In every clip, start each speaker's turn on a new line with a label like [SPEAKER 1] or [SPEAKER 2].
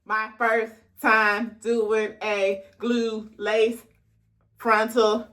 [SPEAKER 1] My first time doing a glue lace frontal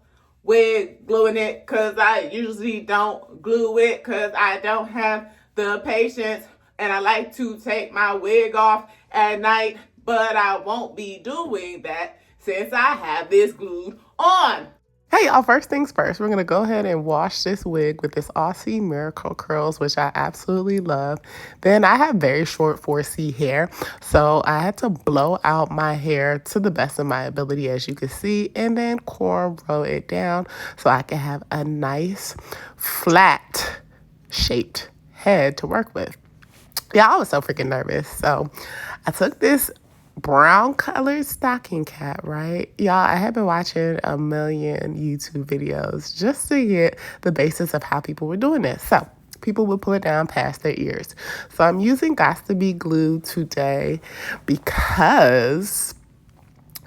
[SPEAKER 1] wig, gluing it, because I usually don't glue it because I don't have the patience, and I like to take my wig off at night, but I won't be doing that since I have this glued on. Hey y'all, first things first, we're gonna go ahead and wash this wig with this Aussie Miracle Curls, which I absolutely love. Then I have very short 4C hair, so I had to blow out my hair to the best of my ability, as you can see, and then cornrow it down so I can have a nice flat shaped head to work with. Yeah, I was so freaking nervous. So I took this brown colored stocking cap, right? Y'all, I have been watching a million YouTube videos just to get the basis of how people were doing this. So people would pull it down past their ears. So I'm using Got to Be Glue today because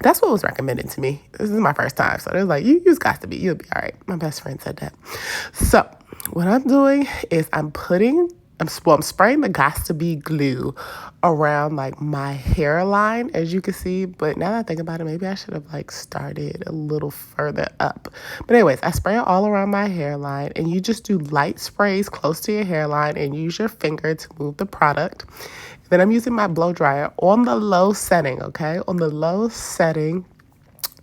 [SPEAKER 1] that's what was recommended to me. This is my first time. So they're like, you use Got to Be, you'll be all right. My best friend said that. So what I'm doing is I'm spraying the Got to Be glue around like my hairline, as you can see. But now that I think about it, maybe I should have like started a little further up. But anyways, I spray it all around my hairline, and you just do light sprays close to your hairline and use your finger to move the product. Then I'm using my blow dryer on the low setting, okay? On the low setting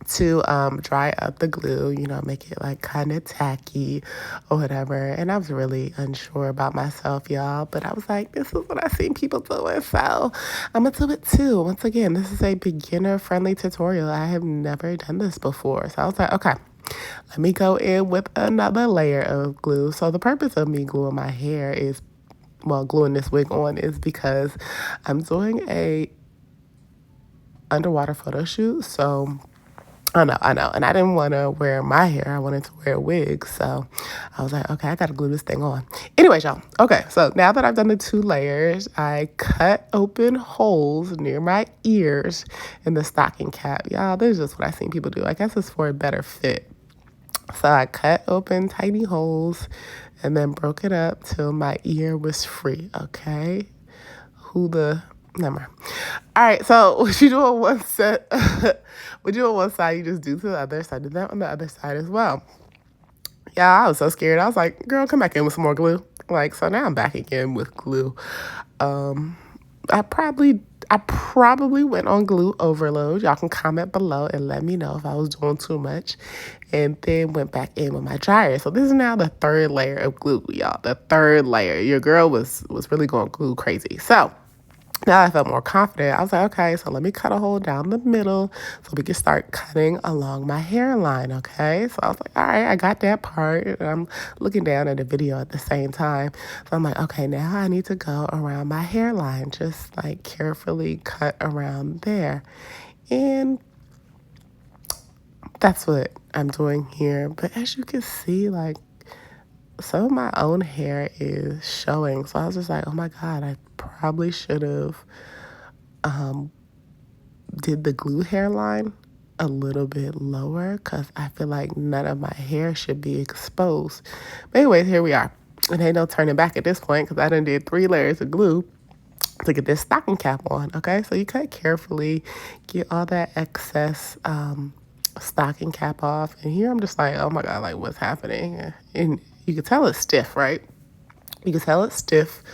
[SPEAKER 1] to dry up the glue, you know, make it like kind of tacky or whatever. And I was really unsure about myself, y'all, but I was like, this is what I've seen people doing, so I'm gonna do it too. Once again, this is a beginner friendly tutorial. I have never done this before, so I was like, okay, let me go in with another layer of glue. So the purpose of me gluing my hair is, well, gluing this wig on, is because I'm doing a underwater photo shoot. So I know. And I didn't want to wear my hair. I wanted to wear a wig. So I was like, okay, I got to glue this thing on. Anyways, y'all. Okay, so now that I've done the 2 layers, I cut open holes near my ears in the stocking cap. Y'all, this is just what I've seen people do. I guess it's for a better fit. So I cut open tiny holes and then broke it up till my ear was free, okay? Never mind. All right, so what you do on one set, what you do on one side, you just do to the other. So I did that on the other side as well. Yeah, I was so scared. I was like, girl, come back in with some more glue. Like, so now I'm back again with glue. Um, I probably went on glue overload. Y'all can comment below and let me know if I was doing too much. And then went back in with my dryer. So this is now the 3rd layer of glue, y'all. The 3rd layer. Your girl was really going glue crazy. So now I felt more confident. I was like, okay, so let me cut a hole down the middle so we can start cutting along my hairline, okay? So I was like, all right, I got that part. And I'm looking down at the video at the same time. So I'm like, okay, now I need to go around my hairline. Just like carefully cut around there. And that's what I'm doing here. But as you can see, like, some of my own hair is showing. So I was just like, oh my God, I probably should have did the glue hairline a little bit lower because I feel like none of my hair should be exposed. But anyways, here we are. And ain't no turning back at this point because I done did 3 layers of glue to get this stocking cap on, okay? So you cut carefully, get all that excess stocking cap off. And here I'm just like, oh my God, like what's happening? And you can tell it's stiff, right? You can tell it's stiff,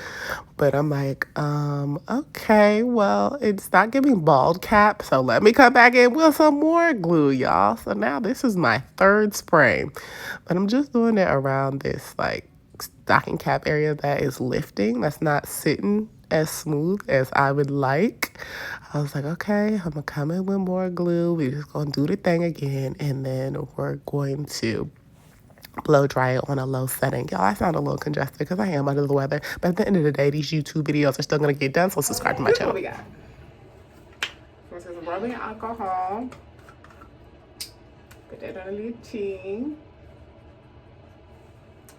[SPEAKER 1] but I'm like, okay, well, it's not giving bald cap, so let me come back in with some more glue, y'all. So now this is my 3rd spray, but I'm just doing it around this, like, stocking cap area that is lifting, that's not sitting as smooth as I would like. I was like, okay, I'm gonna come in with more glue. We're just gonna do the thing again, and then we're going to blow dry it on a low setting. Y'all, I sound a little congested because I am under the weather. But at the end of the day, these YouTube videos are still going to get done, so subscribe to my channel. What we got? First is rubbing alcohol. Put that on the chin.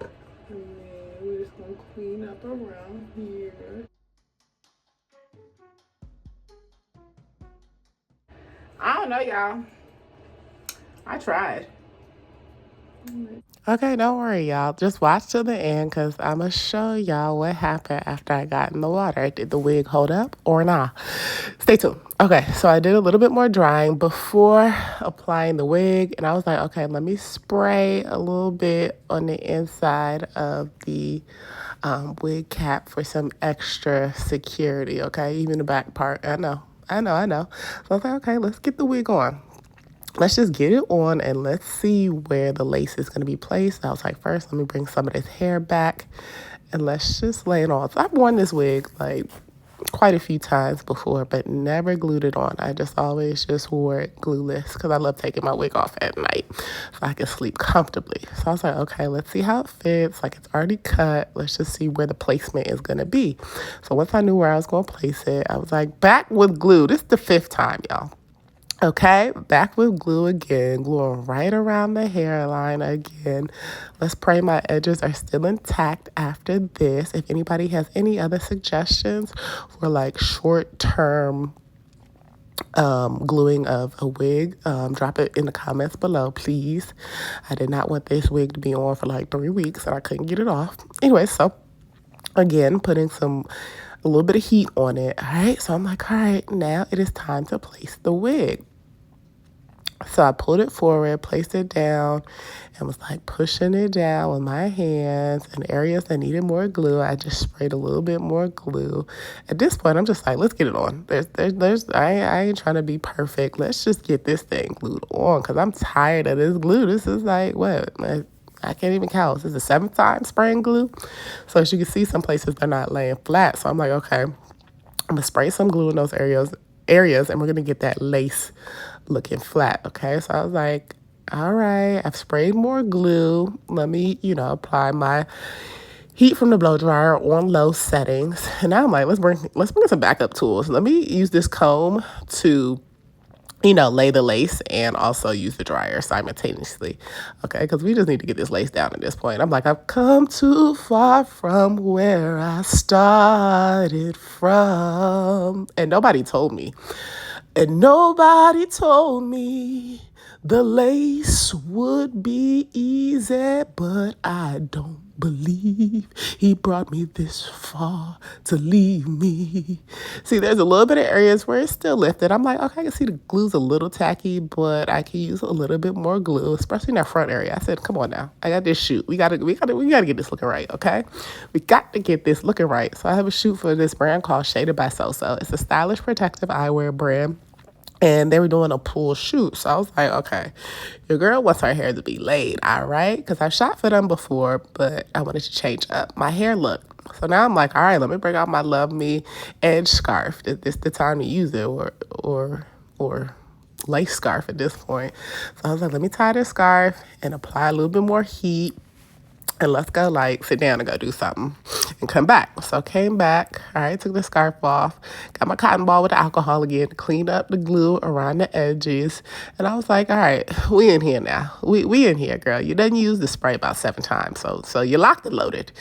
[SPEAKER 1] And then we're just going to clean up around here. I don't know, y'all. I tried.
[SPEAKER 2] Okay, don't worry, y'all. Just watch till the end because I'm going to show y'all what happened after I got in the water. Did the wig hold up or not? Stay tuned. Okay, so I did a little bit more drying before applying the wig. And I was like, okay, let me spray a little bit on the inside of the wig cap for some extra security, okay? Even the back part. I know. So I was like, okay, let's get the wig on. Let's just get it on and let's see where the lace is going to be placed. I was like, first, let me bring some of this hair back and let's just lay it on. So I've worn this wig like quite a few times before, but never glued it on. I just always just wore it glueless because I love taking my wig off at night so I can sleep comfortably. So I was like, okay, let's see how it fits. Like, it's already cut. Let's just see where the placement is going to be. So once I knew where I was going to place it, I was like, back with glue. This is the 5th time, y'all. Okay, back with glue again, gluing right around the hairline again. Let's pray my edges are still intact after this. If anybody has any other suggestions for like short-term gluing of a wig, drop it in the comments below, please. I did not want this wig to be on for like 3 weeks and I couldn't get it off. Anyway, so again, putting a little bit of heat on it. All right, so I'm like, all right, now it is time to place the wig. So I pulled it forward, placed it down, and was like pushing it down with my hands. And areas that needed more glue, I just sprayed a little bit more glue. At this point, I'm just like, let's get it on. I ain't trying to be perfect. Let's just get this thing glued on because I'm tired of this glue. This is like, what? I can't even count. This is the 7th time spraying glue. So as you can see, some places they're not laying flat. So I'm like, okay, I'm gonna spray some glue in those areas, and we're gonna get that lace looking flat. Okay, so I was like, all right, I've sprayed more glue. Let me, apply my heat from the blow dryer on low settings. And now I'm like, let's bring some backup tools. Let me use this comb to lay the lace and also use the dryer simultaneously. Okay, because we just need to get this lace down at this point. I'm like, I've come too far from where I started from. And nobody told me the lace would be easy, but I don't believe he brought me this far to leave me. See, there's a little bit of areas where it's still lifted. I'm like, okay, I can see the glue's a little tacky, but I can use a little bit more glue, especially in that front area. I said, come on now, I got this shoot. We gotta get this looking right, okay? We got to get this looking right. So I have a shoot for this brand called Shaded by Soso. It's a stylish protective eyewear brand. And they were doing a pool shoot. So I was like, okay, your girl wants her hair to be laid, all right? Because I've shot for them before, but I wanted to change up my hair look. So now I'm like, all right, let me bring out my Love Me edge scarf. Is this the time to use it or lace scarf at this point? So I was like, let me tie this scarf and apply a little bit more heat. And let's go sit down and go do something and come back. So I came back, all right, took the scarf off, got my cotton ball with the alcohol again, cleaned up the glue around the edges. And I was like, all right, we in here now. We in here, girl. You done used the spray about 7 times. So you locked and loaded.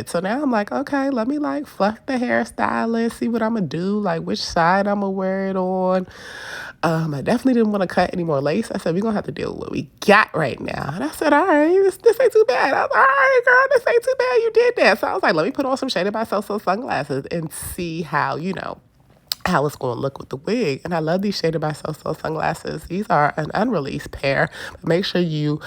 [SPEAKER 2] So now I'm like, okay, let me fluff the hairstylist, see what I'm going to do, which side I'm going to wear it on. I definitely didn't want to cut any more lace. I said, we're going to have to deal with what we got right now. And I said, all right, this ain't too bad. I was like, all right, girl, this ain't too bad. You did that. So I was like, let me put on some Shaded by Soso sunglasses and see how, how it's going to look with the wig. And I love these Shaded by Soso sunglasses. These are an unreleased pair. But make sure you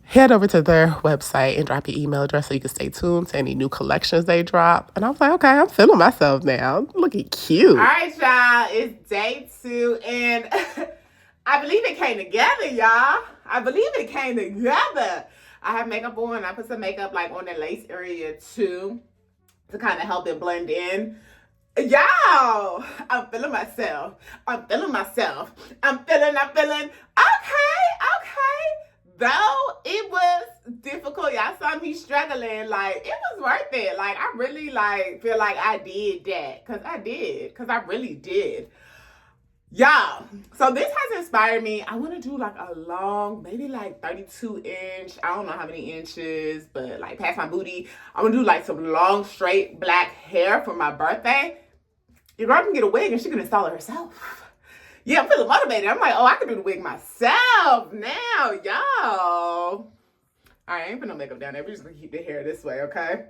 [SPEAKER 2] head over to their website and drop your email address so you can stay tuned to any new collections they drop. And I was like, okay, I'm feeling myself now. I'm looking cute.
[SPEAKER 1] All right, y'all. It's day 2, and I believe it came together, y'all. I have makeup on. I put some makeup on the lace area too to kind of help it blend in. Y'all, I'm feeling myself. I'm feeling. Okay. Though it was difficult, y'all saw me struggling, it was worth it. I really feel like I did that. Cause I really did. Y'all, so this has inspired me. I want to do a long, maybe 32 inch. I don't know how many inches, but past my booty. I want to do some long, straight black hair for my birthday. Your girl can get a wig and she can install it herself. Yeah, I'm feeling motivated. I'm like, oh, I can do the wig myself now, y'all. All right, I ain't put no makeup down there. We're just gonna keep the hair this way, okay?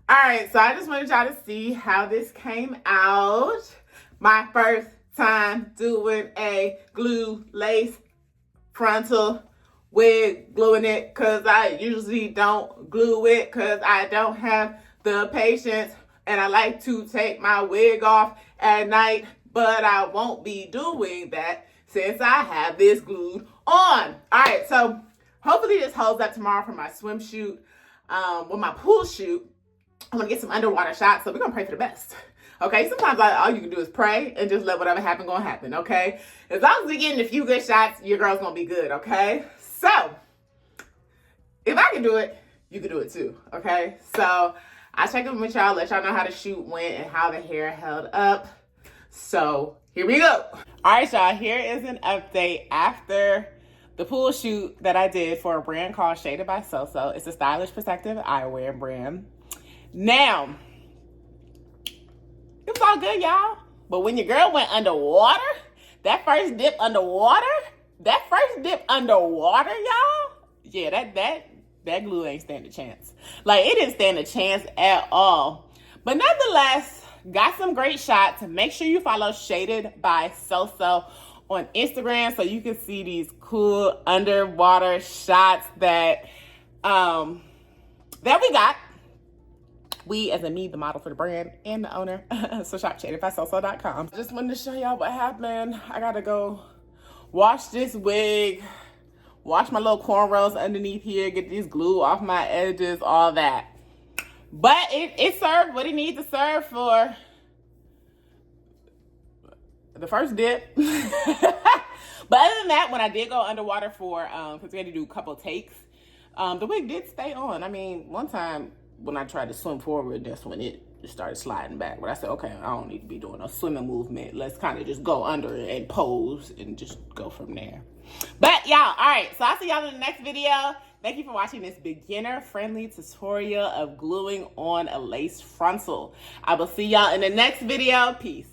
[SPEAKER 1] All right, so I just wanted y'all to see how this came out. My first time doing a glue lace frontal with gluing it, because I usually don't glue it because I don't have the patience, and I like to take my wig off at night, but I won't be doing that since I have this glued on. All right, so hopefully this holds up tomorrow for my swim shoot. With my pool shoot, I'm gonna get some underwater shots, so we're gonna pray for the best. Okay, sometimes all you can do is pray and just let whatever happen gonna happen, okay? As long as we're getting a few good shots, your girl's gonna be good, okay? So, if I can do it, you can do it too, okay? So, I'll check in with y'all, let y'all know how the shoot went and how the hair held up. So, here we go. All right, y'all, here is an update after the pool shoot that I did for a brand called Shaded by Soso. It's a stylish, protective eyewear brand. Now, it was all good, y'all. But when your girl went underwater, that first dip underwater, y'all, yeah, that glue ain't stand a chance. Like, it didn't stand a chance at all. But nonetheless, got some great shots. Make sure you follow Shaded by Soso on Instagram so you can see these cool underwater shots that we got. We, as in me, the model for the brand and the owner. So shop shadedbysoso.com. Just wanted to show y'all what happened. I gotta go wash this wig, wash my little cornrows underneath here, get this glue off my edges, all that. But it served what it needs to serve for the first dip. But other than that, when I did go underwater for, because we had to do a couple takes, the wig did stay on. I mean, one time, when I tried to swim forward, that's when it started sliding back. But I said, okay, I don't need to be doing a swimming movement. Let's kind of just go under and pose and just go from there. But y'all, all right, so I'll see y'all in the next video. Thank you for watching this beginner-friendly tutorial of gluing on a lace frontal. I will see y'all in the next video. Peace.